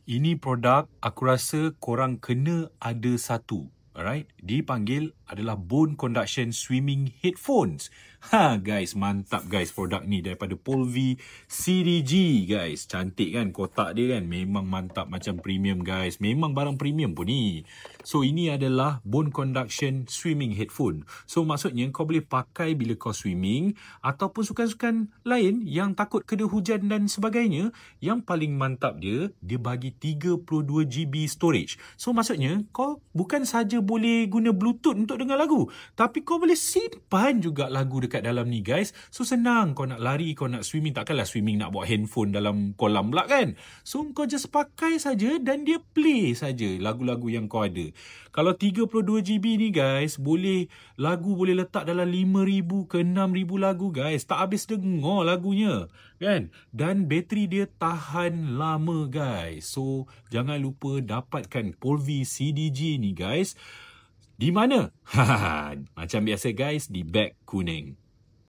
Ini produk aku rasa korang kena ada satu. Alright, dipanggil adalah Bone Conduction Swimming Headphones. Guys, mantap guys produk ni daripada Polvi CDG guys. Cantik kan kotak dia kan. Memang mantap macam premium guys. Memang barang premium pun ni. So ini adalah Bone Conduction Swimming Headphone. So maksudnya kau boleh pakai bila kau swimming ataupun sukan-sukan lain yang takut kena hujan dan sebagainya. Yang paling mantap dia bagi 32GB storage. So maksudnya kau bukan saja boleh guna Bluetooth untuk dengar lagu, tapi kau boleh simpan juga lagu dekat dalam ni guys. So senang, kau nak lari, kau nak swimming, takkanlah swimming nak bawa handphone dalam kolam pula kan. So kau just pakai saja dan dia play saja lagu-lagu yang kau ada. Kalau 32GB ni guys, lagu boleh letak dalam 5,000 ke 6,000 lagu guys. Tak habis dengar lagunya kan. Dan bateri dia tahan lama guys. So jangan lupa dapatkan Polvi CDG ni guys. Di mana? Macam biasa guys, di beg kuning.